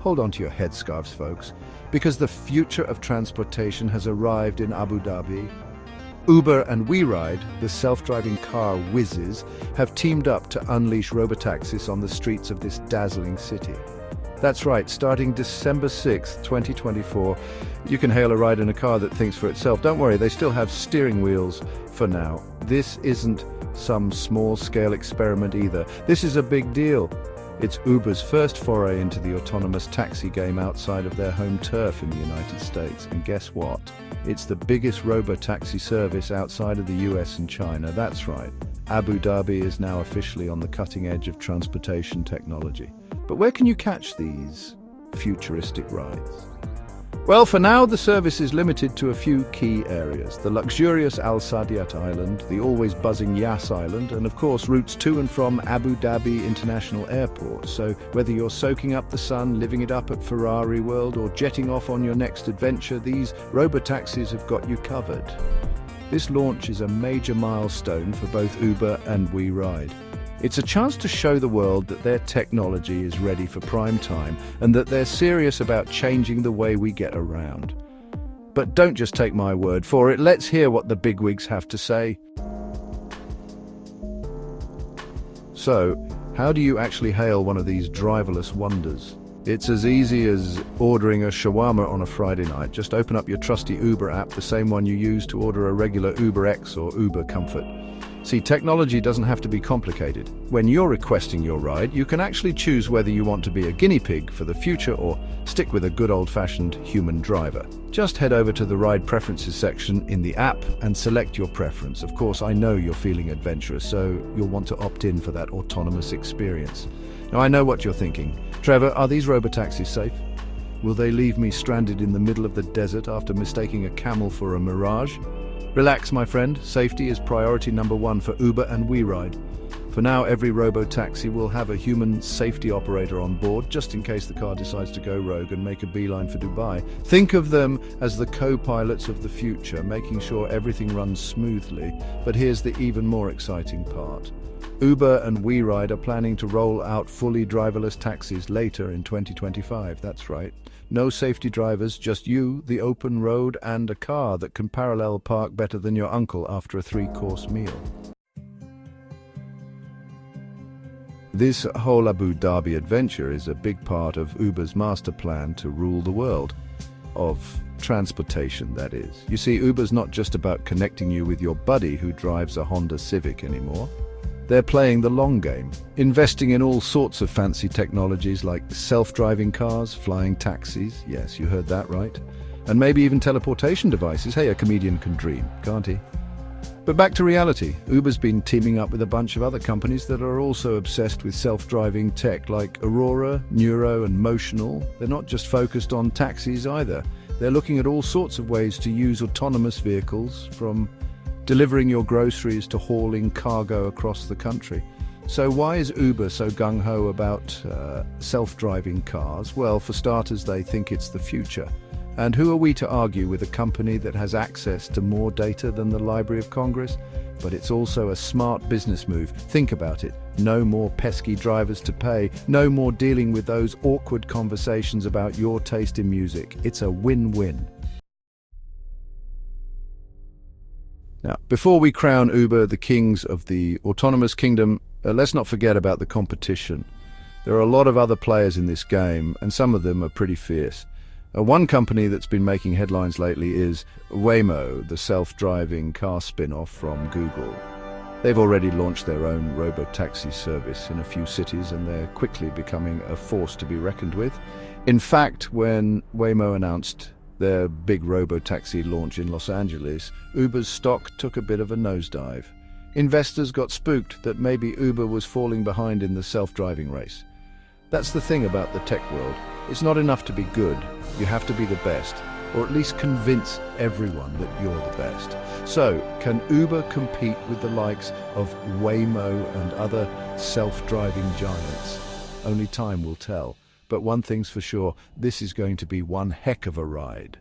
hold on to your headscarves, folks, because the future of transportation has arrived in Abu Dhabi. Uber and WeRide, the self-driving car whizzes, have teamed up to unleash robotaxis on the streets of this dazzling city. That's right, starting December 6th, 2024, you can hail a ride in a car that thinks for itself. Don't worry, they still have steering wheels for now. This isn't some small-scale experiment either. This is a big deal. It's Uber's first foray into the autonomous taxi game outside of their home turf in the United States. And guess what? It's the biggest robotaxi service outside of the US and China. That's right. Abu Dhabi is now officially on the cutting edge of transportation technology. But where can you catch these futuristic rides? Well, for now, the service is limited to a few key areas. The luxurious Al Saadiyat Island, the always buzzing Yas Island, and of course routes to and from Abu Dhabi International Airport. So whether you're soaking up the sun, living it up at Ferrari World, or jetting off on your next adventure, these robotaxis have got you covered. This launch is a major milestone for both Uber and WeRide. It's a chance to show the world that their technology is ready for prime time and that they're serious about changing the way we get around. But don't just take my word for it, let's hear what the bigwigs have to say. So, how do you actually hail one of these driverless wonders? It's as easy as ordering a shawarma on a Friday night. Just open up your trusty Uber app, the same one you use to order a regular Uber X or Uber Comfort. See, technology doesn't have to be complicated. When you're requesting your ride, you can actually choose whether you want to be a guinea pig for the future or stick with a good old-fashioned human driver. Just head over to the Ride Preferences section in the app and select your preference. Of course, I know you're feeling adventurous, so you'll want to opt in for that autonomous experience. Now, I know what you're thinking. Trevor, are these robotaxis safe? Will they leave me stranded in the middle of the desert after mistaking a camel for a mirage? Relax, my friend. Safety is priority number one for Uber and WeRide. For now, every robotaxi will have a human safety operator on board, just in case the car decides to go rogue and make a beeline for Dubai. Think of them as the co-pilots of the future, making sure everything runs smoothly. But here's the even more exciting part. Uber and WeRide are planning to roll out fully driverless taxis later in 2025. That's right. No safety drivers, just you, the open road, and a car that can parallel park better than your uncle after a 3-course meal. This whole Abu Dhabi adventure is a big part of Uber's master plan to rule the world. Of transportation, that is. You see, Uber's not just about connecting you with your buddy who drives a Honda Civic anymore. They're playing the long game, investing in all sorts of fancy technologies like self-driving cars, flying taxis, yes, you heard that right, and maybe even teleportation devices. Hey, a comedian can dream, can't he? But back to reality. Uber's been teaming up with a bunch of other companies that are also obsessed with self-driving tech like Aurora, Neuro, and Motional. They're not just focused on taxis either. They're looking at all sorts of ways to use autonomous vehicles, from delivering your groceries to hauling cargo across the country. So why is Uber so gung-ho about self-driving cars? Well, for starters, they think it's the future. And who are we to argue with a company that has access to more data than the Library of Congress? But it's also a smart business move. Think about it. No more pesky drivers to pay. No more dealing with those awkward conversations about your taste in music. It's a win-win. Now, before we crown Uber the kings of the autonomous kingdom, let's not forget about the competition. There are a lot of other players in this game, and some of them are pretty fierce. One company that's been making headlines lately is Waymo, the self-driving car spin-off from Google. They've already launched their own robotaxi service in a few cities, and they're quickly becoming a force to be reckoned with. In fact, when Waymo announced their big robotaxi launch in Los Angeles, Uber's stock took a bit of a nosedive. Investors got spooked that maybe Uber was falling behind in the self-driving race. That's the thing about the tech world. It's not enough to be good. You have to be the best, or at least convince everyone that you're the best. So, can Uber compete with the likes of Waymo and other self-driving giants? Only time will tell. But one thing's for sure, this is going to be one heck of a ride.